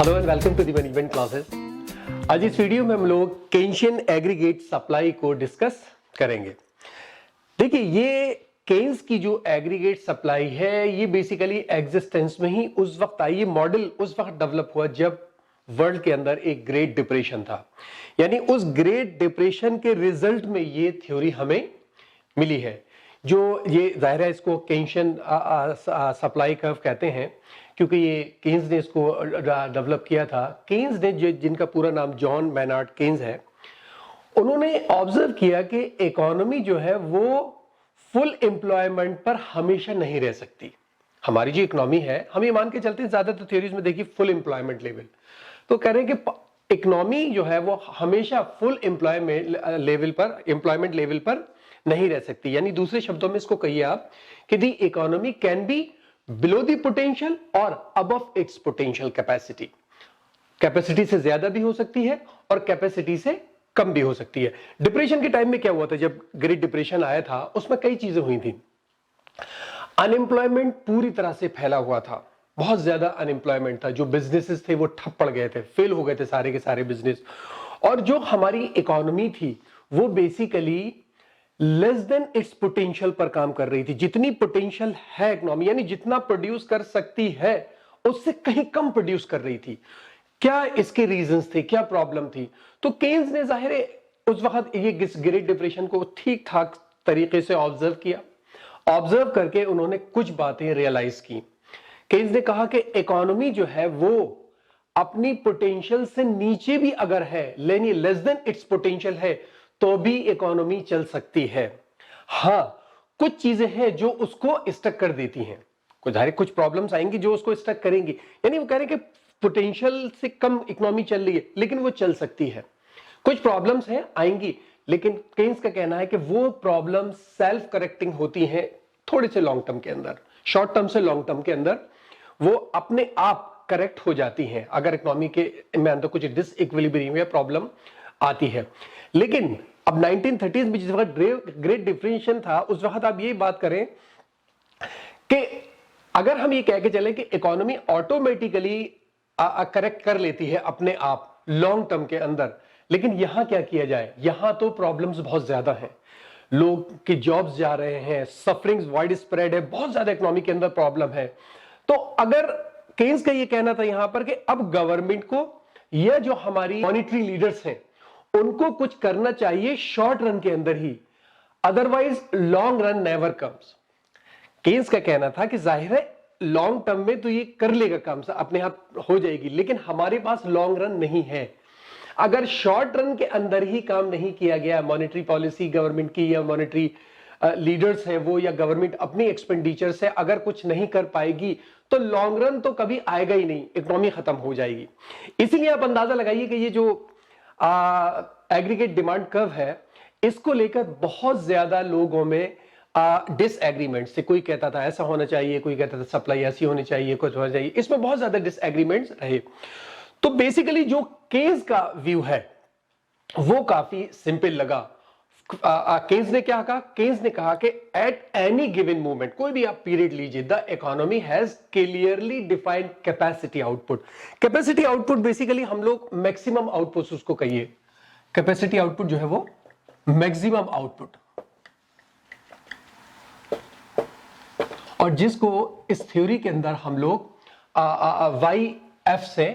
Hello and welcome to the management classes. आज इस video में हम लोग केन्शियन एग्रीगेट सप्लाई को डिस्कस करेंगे। देखिए, ये केन्स की जो एग्रीगेट सप्लाई है ये बेसिकली एग्जिस्टेंस में ही उस वक्त आई। ये मॉडल उस वक्त डेवलप हुआ जब वर्ल्ड के अंदर एक ग्रेट डिप्रेशन था। यानी उस ग्रेट डिप्रेशन के रिजल्ट में ये थ्योरी हमें मिली है। जो ये जाहिर है इसको केन्शियन सप्लाई कर्व कहते हैं क्योंकि ये केन्स ने इसको डेवलप किया था। केन्स ने जिनका पूरा नाम जॉन मैनार्ड केन्स है, उन्होंने ऑब्जर्व किया कि इकोनॉमी जो है वो फुल एम्प्लॉयमेंट पर हमेशा नहीं रह सकती। हमारी जो इकोनॉमी है, हम ये मान के चलते हैं ज्यादातर थ्योरीज में देखिए फुल एम्प्लॉयमेंट लेवल, तो कह रहे हैं कि इकोनॉमी जो है वो हमेशा फुल एम्प्लॉयमेंट लेवल पर नहीं रह सकती। यानी दूसरे शब्दों में इसको कहिए आप कि the economy can be below the potential और above its potential capacity. Capacity से ज्यादा भी हो सकती है और कैपेसिटी से कम भी हो सकती है। डिप्रेशन के टाइम में क्या हुआ था, जब ग्रेट डिप्रेशन आया था उसमें कई चीजें हुई थी। अनएम्प्लॉयमेंट पूरी तरह से फैला हुआ था, बहुत ज्यादा अनएम्प्लॉयमेंट था। जो बिजनेसेस थे वो ठप पड़ गए थे, फेल हो गए थे सारे के सारे बिजनेस। और जो हमारी इकोनॉमी थी वो basically less than it's potential पर काम कर रही थी। जितनी पोटेंशियल है इकोनॉमी, यानी जितना प्रोड्यूस कर सकती है उससे कहीं कम प्रोड्यूस कर रही थी। क्या इसके रीजंस थे, क्या प्रॉब्लम थी? तो केन्स ने जाहिर है उस वक्त ये ग्रेट डिप्रेशन को ठीक ठाक तरीके से ऑब्जर्व किया। ऑब्जर्व करके उन्होंने कुछ बातें रियलाइज की। केन्स ने कहा कि इकोनॉमी जो है वो अपनी पोटेंशियल से नीचे भी अगर है, यानी लेस देन इट्स पोटेंशियल है, तो भी इकोनॉमी चल सकती है। हां, कुछ चीजें हैं जो उसको स्टक कर देती हैं। कुछ प्रॉब्लम्स आएंगी जो उसको स्टक करेंगी। यानी वो कह रहे हैं कि पोटेंशियल से कम इकोनॉमी चल रही है लेकिन वो चल सकती है। कुछ प्रॉब्लम्स हैं आएंगी, लेकिन केन्स का कहना है कि वो प्रॉब्लम सेल्फ करेक्टिंग होती हैं थोड़े से लॉन्ग टर्म के अंदर, शॉर्ट टर्म से लॉन्ग टर्म के अंदर वो अपने आप करेक्ट हो जाती हैं अगर इकोनॉमी के में अंदर कुछ डिसइक्विलिब्रियम या प्रॉब्लम आती है। लेकिन अब 1930s में जिस वक्त ग्रेट डिप्रेशन था उस वक्त आप ये बात करें कि अगर हम ये कह के चलें कि इकोनॉमी ऑटोमेटिकली करेक्ट कर लेती है अपने आप लॉन्ग टर्म के अंदर, लेकिन यहां क्या किया जाए? यहां तो प्रॉब्लम्स बहुत ज्यादा हैं, लोग की जॉब्स जा रहे हैं, सफरिंग्स वाइड स्प्रेड है, बहुत ज्यादा इकोनॉमी के अंदर प्रॉब्लम है। तो अगर केन्स का ये कहना था यहां पर कि अब गवर्नमेंट को या जो हमारी मॉनिटरी लीडर्स हैं उनको कुछ करना चाहिए शॉर्ट रन के अंदर ही, otherwise long run never comes. Keynes का कहना था कि जाहिर है लॉन्ग टर्म में तो ये कर लेगा काम, अपने आप हो जाएगी, लेकिन हमारे पास लॉन्ग रन नहीं है। अगर शॉर्ट रन के अंदर ही काम नहीं किया गया, मॉनेटरी पॉलिसी गवर्नमेंट की या मॉनेटरी लीडर्स है वो या गवर्नमेंट अपनी एक्सपेंडिचर से अगर कुछ नहीं कर पाएगी तो लॉन्ग रन तो कभी आएगा ही नहीं, इकोनॉमी खत्म हो जाएगी। इसीलिए आप अंदाजा लगाइए कि ये जो एग्रीगेट डिमांड कर्व है इसको लेकर बहुत ज्यादा लोगों में डिसएग्रीमेंट से, कोई कहता था ऐसा होना चाहिए, कोई कहता था सप्लाई ऐसी होनी चाहिए, कुछ होना चाहिए, इसमें बहुत ज्यादा डिसएग्रीमेंट्स रहे। तो बेसिकली जो केन्स का व्यू है वो काफी सिंपल लगा। केन्स ने क्या कहा? केन्स ने कहा कि एट एनी गिवन मोमेंट, कोई भी आप पीरियड लीजिए, the economy has clearly defined capacity output. Capacity output basically हम लोग मैक्सिमम आउटपुट उसको कहिए। कैपेसिटी आउटपुट जो है वो मैक्सिमम आउटपुट, और जिसको इस थ्योरी के अंदर हम लोग YF से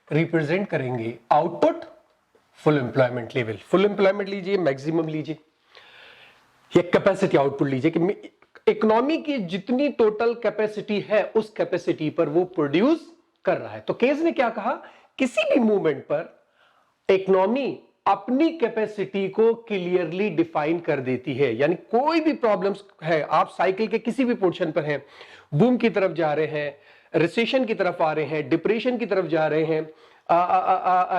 रिप्रेजेंट करेंगे। Output, full employment level, full employment लीजिए, मैक्सिमम लीजिए, या कैपेसिटी आउटपुट लीजिए कि इकोनॉमी की जितनी टोटल कैपेसिटी है उस कैपेसिटी पर वो प्रोड्यूस कर रहा है। तो केन्स ने क्या कहा? किसी भी मूवमेंट पर इकोनॉमी अपनी कैपेसिटी को क्लियरली डिफाइन कर देती है। यानी कोई भी प्रॉब्लम्स है, आप साइकिल के किसी भी पोर्शन पर हैं, बूम की तरफ जा रहे हैं, रिसेशन की तरफ आ रहे हैं, डिप्रेशन की तरफ जा रहे हैं,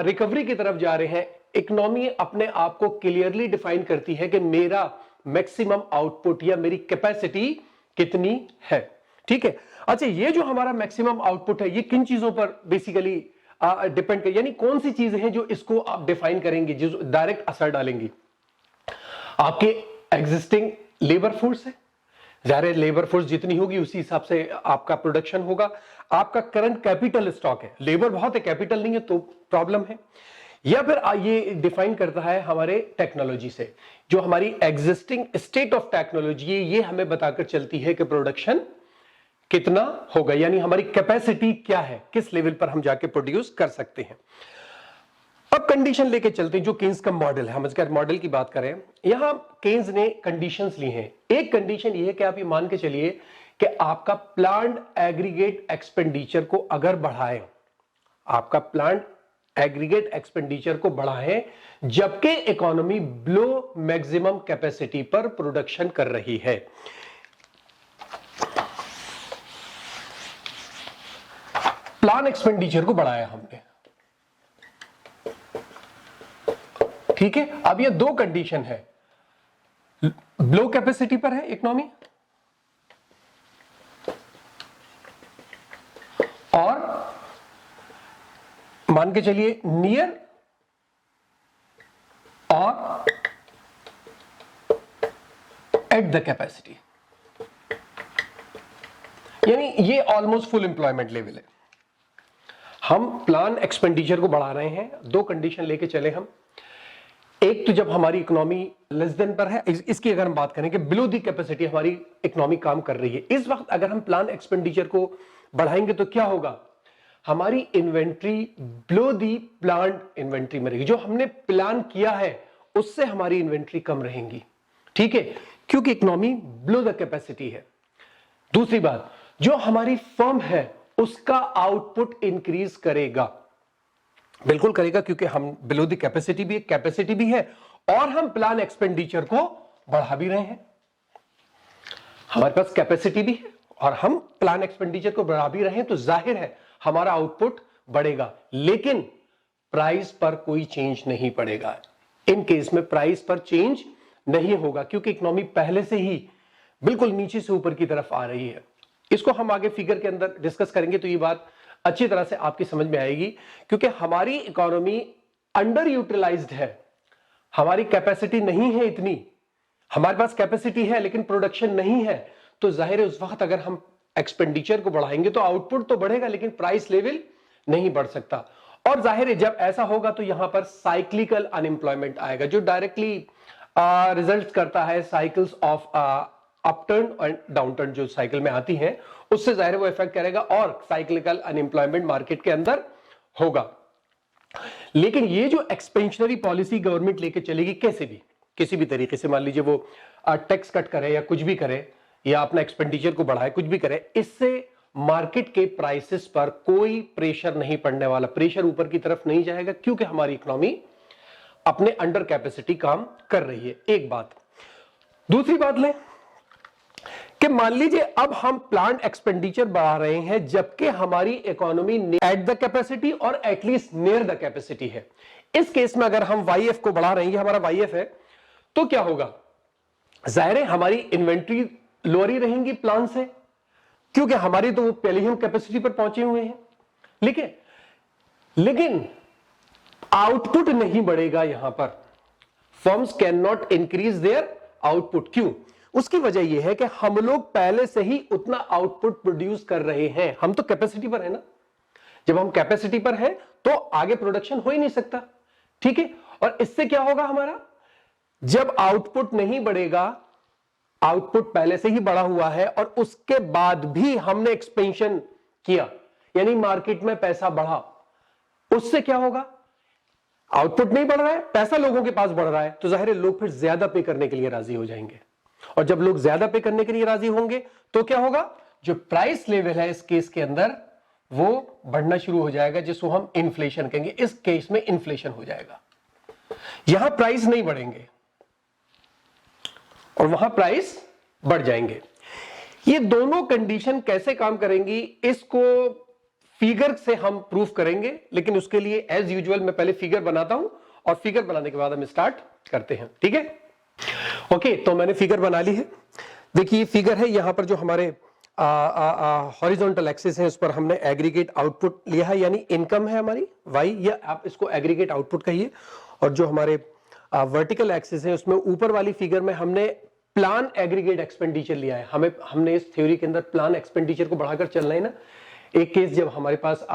रिकवरी की तरफ जा रहे हैं, इकोनॉमी अपने आप को क्लियरली डिफाइन करती है कि मेरा मैक्सिमम आउटपुट या मेरी कैपेसिटी कितनी है। ठीक है, अच्छा, ये जो हमारा मैक्सिमम आउटपुट है ये किन चीजों पर बेसिकली डिपेंड कर, यानी कौन सी चीजें हैं जो इसको आप डिफाइन करेंगे, जो डायरेक्ट असर डालेंगी? आपके एग्जिस्टिंग लेबर फोर्स है, जाहिर है लेबर फोर्स जितनी होगी उसी हिसाब से आपका प्रोडक्शन होगा। आपका करंट कैपिटल स्टॉक है, लेबर बहुत है, कैपिटल नहीं है तो प्रॉब्लम है। या फिर ये डिफाइन करता है हमारे टेक्नोलॉजी से, जो हमारी एग्जिस्टिंग स्टेट ऑफ टेक्नोलॉजी है, ये हमें बताकर चलती है कि प्रोडक्शन कितना होगा, यानी हमारी कैपेसिटी क्या है, किस लेवल पर हम जाके प्रोड्यूस कर सकते हैं। अब कंडीशन लेके चलते हैं, जो केन्स का मॉडल है, हम इसका मॉडल की बात करें, यहां केन्स ने कंडीशंस ली हैं। एक कंडीशन ये है कि आप ये मान के चलिए कि आपका प्लांट एग्रीगेट एक्सपेंडिचर को अगर बढ़ाएं, आपका प्लांट एग्रीगेट एक्सपेंडिचर को बढ़ाएं जबकि इकोनॉमी बिलो मैक्सिमम कैपेसिटी पर प्रोडक्शन कर रही है। प्लान एक्सपेंडिचर को बढ़ाया हमने, ठीक है। अब ये दो कंडीशन है, बिलो कैपेसिटी पर है इकोनॉमी और मान के चलिए नियर और एट द कैपेसिटी, यानी ये ऑलमोस्ट फुल एम्प्लॉयमेंट लेवल है। हम प्लान एक्सपेंडिचर को बढ़ा रहे हैं, दो कंडीशन लेके चले हम। एक तो जब हमारी इकोनॉमी लेस देन पर है, इसकी अगर हम बात करें कि बिलो दी कैपेसिटी हमारी इकोनॉमी काम कर रही है, इस वक्त अगर हम प्लान एक्सपेंडिचर को बढ़ाएंगे तो क्या होगा, हमारी inventory below the plant inventory में रहेगी। जो हमने प्लान किया है उससे हमारी इन्वेंट्री कम रहेंगी, ठीक है, क्योंकि इकोनॉमी बिलो द कैपेसिटी है। दूसरी बात, जो हमारी फर्म है उसका आउटपुट इंक्रीज करेगा, बिल्कुल करेगा, क्योंकि हम बिलो द कैपेसिटी भी है और हम प्लान एक्सपेंडिचर को बढ़ा भी रहे हैं। हमारे पास कैपेसिटी भी है और हम प्लान एक्सपेंडिचर को बढ़ा भी रहे हैं, तो जाहिर है हमारा आउटपुट बढ़ेगा, लेकिन प्राइस पर कोई चेंज नहीं पड़ेगा। इन केस में प्राइस पर चेंज नहीं होगा, क्योंकि इकोनॉमी पहले से ही बिल्कुल नीचे से ऊपर की तरफ आ रही है। इसको हम आगे फिगर के अंदर डिस्कस करेंगे तो ये बात अच्छी तरह से आपकी समझ में आएगी, क्योंकि हमारी इकोनॉमी अंडर यूटिलाइज्ड है, हमारी कैपेसिटी नहीं है इतनी, हमारे पास कैपेसिटी है लेकिन प्रोडक्शन नहीं है, तो जाहिर है उस वक्त अगर हम एक्सपेंडिचर को बढ़ाएंगे तो आउटपुट तो बढ़ेगा लेकिन प्राइस लेवल नहीं बढ़ सकता। और जाहिर है जब ऐसा होगा तो यहां पर साइक्लिकल अनएम्प्लॉयमेंट आएगा, जो डायरेक्टली रिजल्ट करता है साइकिल्स ऑफ अपटर्न और डाउनटर्न, जो साइकिल में आती हैं उससे जाहिर है वो इफेक्ट करेगा और साइक्लिकल अनएम्प्लॉयमेंट मार्केट के अंदर होगा। लेकिन ये जो एक्सपेंशनरी पॉलिसी गवर्नमेंट लेके चलेगी, कैसे भी किसी भी तरीके से, मान लीजिए वो टैक्स कट करे या कुछ भी करे या अपना एक्सपेंडिचर को बढ़ाए, कुछ भी करे, इससे मार्केट के प्राइसेस पर कोई प्रेशर नहीं पड़ने वाला, प्रेशर ऊपर की तरफ नहीं जाएगा, क्योंकि हमारी इकोनॉमी अपने अंडर कैपेसिटी काम कर रही है। एक बात। दूसरी बात लें कि मान लीजिए अब हम प्लांट एक्सपेंडिचर बढ़ा रहे हैं जबकि हमारी इकोनॉमी एट द कैपेसिटी और एटलीस्ट नियर द कैपेसिटी है। इस केस में अगर हम वाईएफ को बढ़ा रहे हैं, हमारा वाईएफ है, तो क्या होगा, जाहिर है हमारी इन्वेंट्री लोअर ही रहेंगी प्लांट से, क्योंकि हमारी तो पहले ही हम कैपेसिटी पर पहुंचे हुए हैं। लेकिन आउटपुट नहीं बढ़ेगा। यहां पर firms can not increase their output. क्यों? उसकी वजह यह है कि हम लोग पहले से ही उतना आउटपुट प्रोड्यूस कर रहे हैं, हम तो कैपेसिटी पर है ना। जब हम कैपेसिटी पर हैं तो आगे प्रोडक्शन हो ही नहीं सकता, ठीक है। और इससे क्या होगा, हमारा जब आउटपुट नहीं बढ़ेगा, आउटपुट पहले से ही बढ़ा हुआ है और उसके बाद भी हमने एक्सपेंशन किया, यानी मार्केट में पैसा बढ़ा, उससे क्या होगा, आउटपुट नहीं बढ़ रहा है, पैसा लोगों के पास बढ़ रहा है, तो जाहिर है लोग फिर ज्यादा पे करने के लिए राजी हो जाएंगे। और जब लोग ज्यादा पे करने के लिए राजी होंगे तो क्या होगा, जो प्राइस लेवल है इस केस के अंदर वो बढ़ना शुरू हो जाएगा, जिसको हम इन्फ्लेशन कहेंगे। इस केस में इन्फ्लेशन हो जाएगा, यहां प्राइस नहीं बढ़ेंगे और वहां प्राइस बढ़ जाएंगे। ये दोनों कंडीशन कैसे काम करेंगी, इसको फिगर से हम प्रूफ करेंगे, लेकिन उसके लिए एज यूजुअल मैं पहले फिगर बनाता हूं और फिगर बनाने के बाद हम स्टार्ट करते हैं, ठीक है। ओके, तो मैंने फिगर बना ली है। देखिए फिगर है, यहां पर जो हमारे हॉरिजॉन्टल एक्सिस है उस पर हमने एग्रीगेट आउटपुट लिया है, यानी इनकम है हमारी वाई, या आप इसको एग्रीगेट आउटपुट कहिए। और जो हमारे वर्टिकल एक्सिस है उसमें ऊपर वाली फिगर में हमने प्लान एग्रीगेट एक्सपेंडिचर लिया है। हमने इस थ्योरी के अंदर प्लान एक्सपेंडिचर को बढ़ाकर चलना है ना, एक केस जब हमारे पास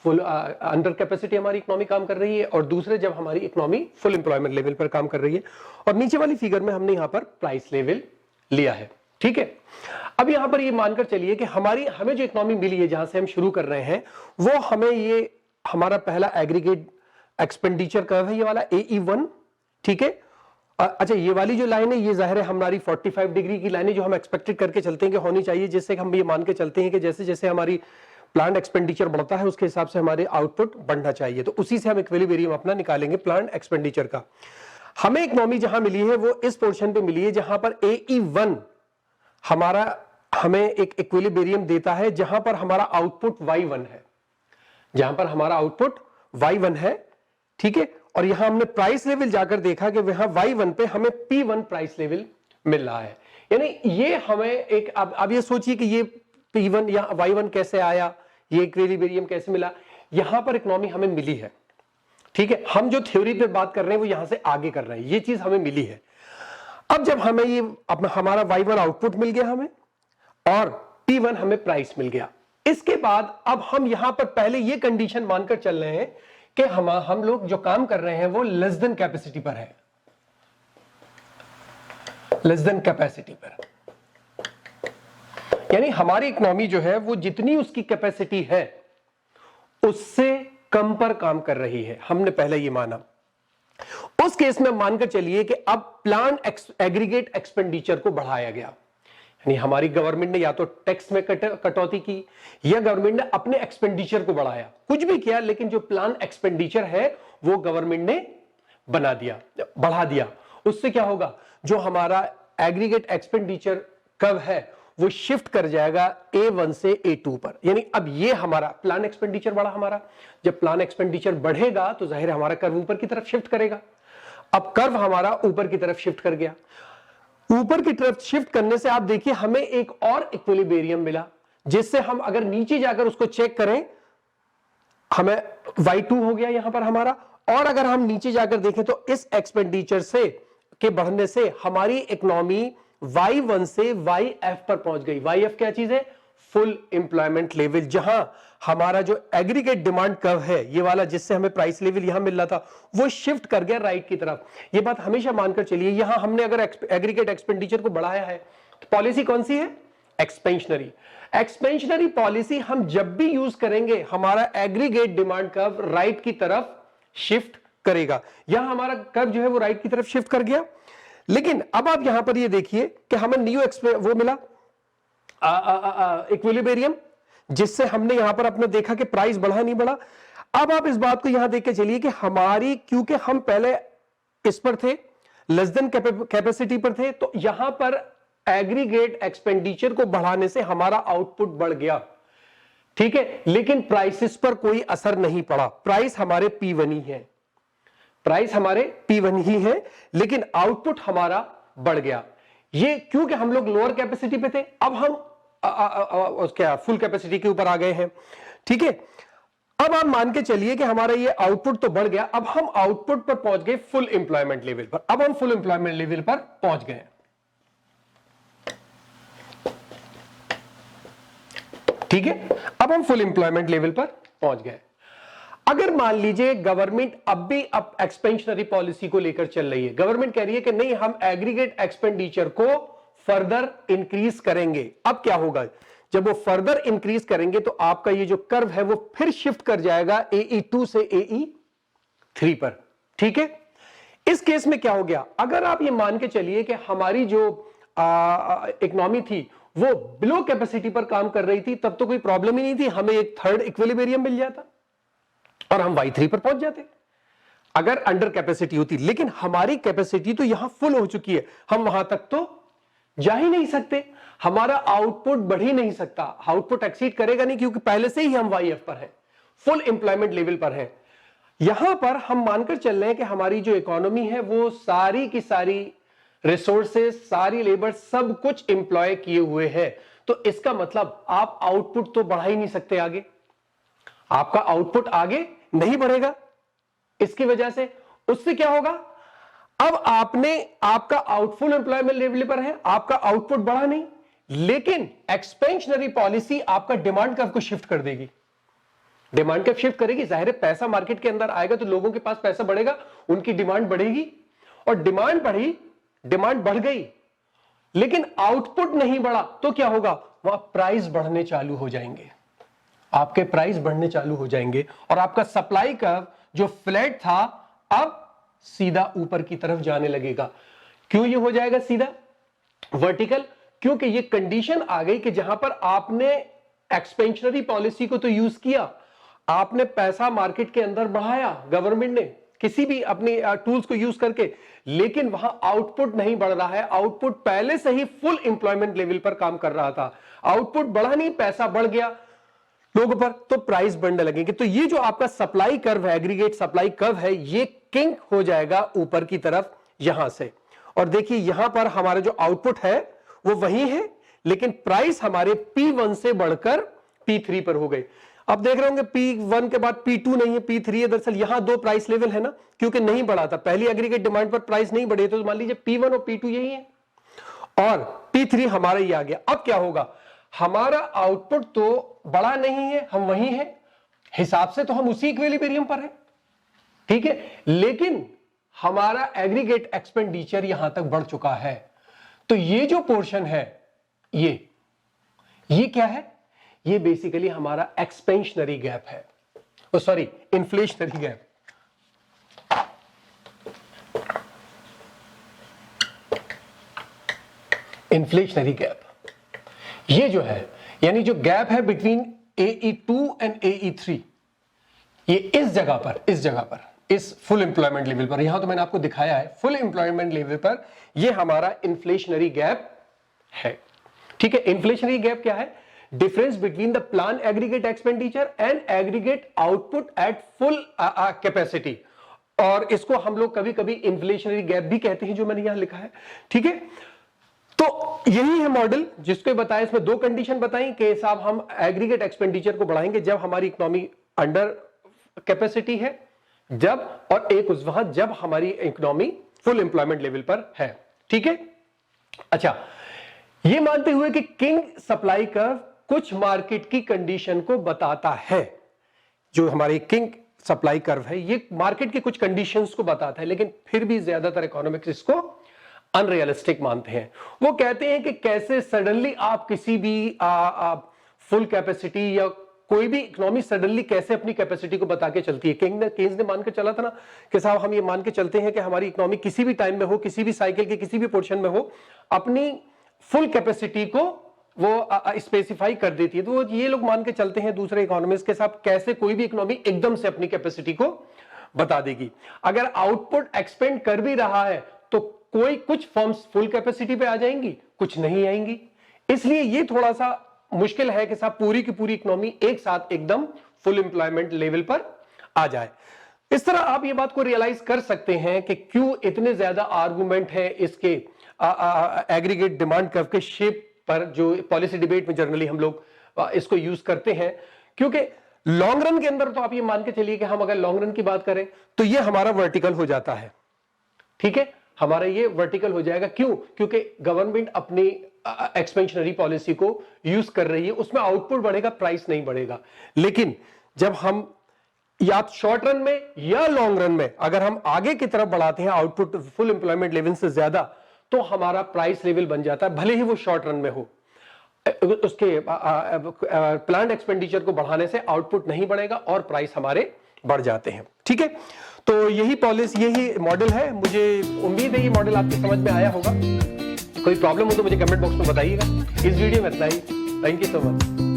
फुल अंडर कैपेसिटी हमारी इकोनॉमी काम कर रही है, और दूसरे जब हमारी इकोनॉमी फुल एम्प्लॉयमेंट लेवल पर काम कर रही है। और नीचे वाली फिगर में हमने यहां पर प्राइस लेवल लिया है, ठीक है। अब यहां पर ये मानकर चलिए कि हमें जो इकोनॉमी मिली है, जहां से हम शुरू कर रहे हैं, वो हमें ये हमारा पहला एग्रीगेट एक्सपेंडिचर कर्व है, ये वाला AE1, ठीक है। अच्छा, ये वाली जो लाइन है ये जाहिर है हमारी 45 डिग्री की लाइन है, जो हम एक्सपेक्टेड करके चलते हैं कि होनी चाहिए, जिससे हम ये मान के चलते हैं कि जैसे जैसे हमारी प्लांट एक्सपेंडिचर बढ़ता है उसके हिसाब से हमारे आउटपुट बढ़ना चाहिए। तो उसी से हम इक्विलिब्रियम अपना निकालेंगे प्लांट एक्सपेंडिचर का। हमें इकोनॉमी जहां मिली है वो इस पोर्शन पे मिली है जहां पर AE1 हमारा हमें एक इक्विलिब्रियम देता है, जहां पर हमारा आउटपुट Y1 है, जहां पर हमारा आउटपुट Y1 है, ठीक है। और यहां हमने प्राइस लेवल जाकर देखा कि वहां Y1 पे हमें P1 प्राइस लेवल मिल रहा है। यानी ये हमें एक, अब ये सोचिए कि ये P1 या Y1 कैसे आया, ये इक्विलिब्रियम कैसे मिला। यहां पर इकोनॉमी हमें मिली है, ठीक है। हम जो थ्योरी पे बात कर रहे हैं वो यहां से आगे कर रहे हैं, ये चीज हमें मिली है। अब जब हमें ये हमारा Y1 आउटपुट मिल गया हमें, और P1 हमें प्राइस मिल गया, इसके बाद अब हम यहां पर पहले ये कंडीशन मानकर चल रहे हैं कि हम लोग जो काम कर रहे हैं वो लेस देन कैपेसिटी पर है, लेस देन कैपेसिटी पर। यानी हमारी इकोनॉमी जो है वो जितनी उसकी कैपेसिटी है उससे कम पर काम कर रही है, हमने पहले ये माना। उस केस में मानकर चलिए कि अब प्लांट एग्रीगेट एक्सपेंडिचर को बढ़ाया गया, यानी हमारी गवर्नमेंट ने या तो टैक्स में कटौती की, या गवर्नमेंट ने अपने एक्सपेंडिचर को बढ़ाया, कुछ भी किया, लेकिन जो प्लान एक्सपेंडिचर है वो गवर्नमेंट ने बढ़ा दिया। उससे क्या होगा, जो हमारा एग्रीगेट एक्सपेंडिचर कर्व है वो शिफ्ट कर जाएगा A1 से A2 पर। यानी अब ये हमारा प्लान एक्सपेंडिचर बढ़ा, हमारा जब प्लान एक्सपेंडिचर बढ़ेगा तो जाहिर है हमारा कर्व ऊपर की तरफ शिफ्ट करेगा। अब कर्व हमारा ऊपर की तरफ शिफ्ट कर गया, ऊपर की तरफ शिफ्ट करने से आप देखिए हमें एक और इक्विलिब्रियम मिला, जिससे हम अगर नीचे जाकर उसको चेक करें हमें Y2 हो गया यहां पर हमारा। और अगर हम नीचे जाकर देखें तो इस एक्सपेंडिचर से के बढ़ने से हमारी इकोनॉमी Y1 से YF पर पहुंच गई। YF क्या चीज है, फुल एम्प्लॉयमेंट लेवल, जहां हमारा जो एग्रीगेट डिमांड कर्व है ये वाला, जिससे हमें प्राइस लेवल यहां मिल रहा था, वो शिफ्ट कर गया राइट की तरफ। ये बात हमेशा मानकर चलिए, यहां हमने अगर एग्रीगेट एक्सपेंडिचर को बढ़ाया है तो पॉलिसी कौन सी है, एक्सपेंशनरी। एक्सपेंशनरी पॉलिसी हम जब भी यूज करेंगे हमारा एग्रीगेट डिमांड कर्व राइट की तरफ शिफ्ट करेगा। यहां हमारा कर्व जो है वो राइट की तरफ शिफ्ट कर गया। लेकिन अब आप यहां पर ये देखिए कि हमें न्यू वो मिला इक्विलिब्रियम, जिससे हमने यहां पर अपने देखा कि प्राइस बढ़ा नहीं बढ़ा। अब आप इस बात को यहां देख के चलिए कि हमारी, क्योंकि हम पहले इस पर थे, लेस देन कैपेसिटी पर थे, तो यहां पर एग्रीगेट एक्सपेंडिचर को बढ़ाने से हमारा आउटपुट बढ़ गया, ठीक है। लेकिन प्राइसेस पर कोई असर नहीं पड़ा, प्राइस हमारे P1 ही है, प्राइस हमारे P1 ही है, लेकिन आउटपुट हमारा बढ़ गया। ये क्योंकि हम लोग लोअर कैपेसिटी पे थे, अब हम क्या फुल कैपेसिटी के ऊपर आ गए हैं, ठीक है। अब आप मान के चलिए कि हमारा ये आउटपुट तो बढ़ गया, अब हम आउटपुट पर पहुंच गए फुल एम्प्लॉयमेंट लेवल पर। अब हम फुल एम्प्लॉयमेंट लेवल पर पहुंच गए, ठीक है। अब हम फुल एम्प्लॉयमेंट लेवल पर पहुंच गए। अगर मान लीजिए गवर्नमेंट अब भी एक्सपेंशनरी पॉलिसी को लेकर चल रही है, गवर्नमेंट कह रही है कि नहीं हम एग्रीगेट एक्सपेंडिचर को फर्दर इंक्रीज करेंगे। अब क्या होगा, जब वो फर्दर इंक्रीज करेंगे तो आपका ये जो कर्व है वो फिर शिफ्ट कर जाएगा AE2 से AE3 पर, ठीक है। इस केस में क्या हो गया, अगर आप ये मान के चलिए कि हमारी जो इकोनॉमी थी वो बिलो कैपेसिटी पर काम कर रही थी, तब तो कोई प्रॉब्लम ही नहीं थी, हमें एक थर्ड इक्विलिब्रियम मिल जाता और हम Y3 पर पहुंच जाते अगर अंडर कैपेसिटी होती। लेकिन हमारी कैपेसिटी तो यहां फुल हो चुकी है, हम वहां तक तो जा ही नहीं सकते, हमारा आउटपुट बढ़ ही नहीं सकता, आउटपुट एक्सीड करेगा नहीं, क्योंकि पहले से ही हम YF पर हैं, फुल एम्प्लॉयमेंट लेवल पर है। यहां पर हम मानकर चल रहे हैं कि हमारी जो इकोनॉमी है वो सारी की सारी रिसोर्सेज, सारी लेबर, सब कुछ एम्प्लॉय किए हुए हैं। तो इसका मतलब आप आउटपुट तो बढ़ा ही नहीं सकते आगे, आपका आउटपुट आगे नहीं बढ़ेगा। इसकी वजह से उससे क्या होगा, अब आपका फुल एम्प्लॉयमेंट लेवल पर है, आपका आउटपुट बढ़ा नहीं, लेकिन एक्सपेंशनरी पॉलिसी आपका डिमांड कर्व को शिफ्ट कर देगी। डिमांड कर्व शिफ्ट करेगी, जाहिर है पैसा मार्केट के अंदर आएगा तो लोगों के पास पैसा बढ़ेगा, उनकी डिमांड बढ़ेगी, और डिमांड बढ़ी, डिमांड बढ़ गई लेकिन आउटपुट नहीं बढ़ा तो क्या होगा, वहां प्राइस बढ़ने चालू हो जाएंगे, आपके प्राइस बढ़ने चालू हो जाएंगे और आपका सप्लाई कर्व जो फ्लैट था अब सीधा ऊपर की तरफ जाने लगेगा। क्यों ये हो जाएगा सीधा वर्टिकल? क्योंकि ये कंडीशन आ गई कि जहां पर आपने एक्सपेंशनरी पॉलिसी को तो यूज किया, आपने पैसा मार्केट के अंदर बढ़ाया, गवर्नमेंट ने किसी भी अपने टूल्स को यूज करके, लेकिन वहां आउटपुट नहीं बढ़ रहा है। आउटपुट पहले से ही फुल एम्प्लॉयमेंट लेवल पर काम कर रहा था, आउटपुट बढ़ा नहीं, पैसा बढ़ गया लोगों पर, तो प्राइस बढ़ने लगेंगे। तो ये जो आपका सप्लाई कर्व है, एग्रीगेट सप्लाई कर्व है, ये किंक हो जाएगा ऊपर की तरफ यहां से। और देखिए यहां पर हमारा जो आउटपुट है वो वही है, लेकिन प्राइस हमारे P1 से बढ़कर P3 पर हो गए। अब देख रहे होंगे P1 के बाद P2 नहीं है, P3 है। दरअसल यहां दो प्राइस लेवल है ना, क्योंकि नहीं बढ़ा था, पहली एग्रीगेट डिमांड पर प्राइस नहीं बढ़े, तो मान लीजिए P1 और P2 यही है और P3 हमारा ये आ गया। अब क्या होगा, हमारा आउटपुट तो बड़ा नहीं है, हम वही हैं, हिसाब से तो हम उसी इक्विलिब्रियम पर है, ठीक है, लेकिन हमारा एग्रीगेट एक्सपेंडिचर यहां तक बढ़ चुका है। तो ये जो पोर्शन है ये क्या है, ये बेसिकली हमारा एक्सपेंशनरी गैप है, sorry inflationary gap. Inflationary gap ये जो है, यानी जो गैप है बिटवीन AE2 एंड AE3, ये इस जगह पर इस फुल एम्प्लॉयमेंट लेवल पर, यहां तो मैंने आपको दिखाया है फुल एम्प्लॉयमेंट लेवल पर, ये हमारा इन्फ्लेशनरी गैप है, ठीक है। इन्फ्लेशनरी गैप क्या है, difference between the plan aggregate expenditure and aggregate output at full capacity, और इसको हम लोग कभी कभी इन्फ्लेशनरी गैप भी कहते हैं, जो मैंने यहां लिखा है, ठीक है। तो यही है मॉडल जिसको बताया, इसमें दो कंडीशन बताई कि साहब हम एग्रीगेट एक्सपेंडिचर को बढ़ाएंगे जब हमारी इकोनॉमी अंडर कैपेसिटी है, जब, और एक उस वहां जब हमारी इकोनॉमी फुल एम्प्लॉयमेंट लेवल पर है, ठीक है। अच्छा, ये मानते हुए कि किंग सप्लाई कर्व कुछ मार्केट की कंडीशन को बताता है, जो हमारी किंग सप्लाई कर्व है ये मार्केट की कुछ कंडीशंस को बताता है, लेकिन फिर भी ज्यादातर इकोनॉमिक्स इसको अनरियलिस्टिक मानते हैं। वो कहते हैं कि कैसे सडनली आप किसी भी फुल कैपेसिटी या कोई भी इकोनॉमी सडनली कैसे अपनी कैपेसिटी को बता के चलती है। केन्स ने मान के चला था ना कि साहब हम ये मान के चलते हैं कि हमारी इकोनॉमी किसी भी टाइम में हो, किसी भी साइकिल के किसी भी पोर्शन में हो, अपनी फुल कैपेसिटी को वो स्पेसिफाई कर देती है। तो ये लोग मान के चलते हैं दूसरे इकोनॉमिस्ट के साथ, कैसे कोई भी इकोनॉमी एकदम से अपनी कैपेसिटी को बता देगी। अगर आउटपुट एक्सपेंड कर भी रहा है तो कोई कुछ फर्म्स फुल कैपेसिटी पे आ जाएंगी, कुछ नहीं आएंगी। इसलिए ये थोड़ा सा मुश्किल है कि साहब पूरी की पूरी इकोनॉमी एक साथ एकदम फुल एम्प्लॉयमेंट लेवल पर आ जाए। इस तरह आप ये बात को रियलाइज कर सकते हैं कि क्यों इतने ज्यादा आर्गुमेंट है इसके एग्रीगेट डिमांड कर्व के शेप पर, जो पॉलिसी डिबेट में जनरली हम लोग इसको यूज करते हैं। क्योंकि लॉन्ग रन के अंदर तो आप ये मान के चलिए कि हम अगर लॉन्ग रन की बात करें तो ये हमारा वर्टिकल हो जाता है, ठीक है, हमारा ये वर्टिकल हो जाएगा। क्यों? क्योंकि गवर्नमेंट अपनी एक्सपेंशनरी पॉलिसी को यूज कर रही है, उसमें आउटपुट बढ़ेगा, प्राइस नहीं बढ़ेगा। लेकिन जब हम या शॉर्ट रन में या लॉन्ग रन में अगर हम आगे की तरफ बढ़ाते हैं आउटपुट फुल एम्प्लॉयमेंट लेवल से ज्यादा, तो हमारा प्राइस लेवल बन जाता है, भले ही वो शॉर्ट रन में हो। उसके प्लान्ड एक्सपेंडिचर को बढ़ाने से आउटपुट नहीं बढ़ेगा और प्राइस हमारे बढ़ जाते हैं, ठीक है। तो यही पॉलिसी, यही मॉडल है। मुझे उम्मीद है ये मॉडल आपकी समझ में आया होगा। कोई प्रॉब्लम हो तो मुझे कमेंट बॉक्स में बताइएगा। इस वीडियो में इतना ही। Thank you so much.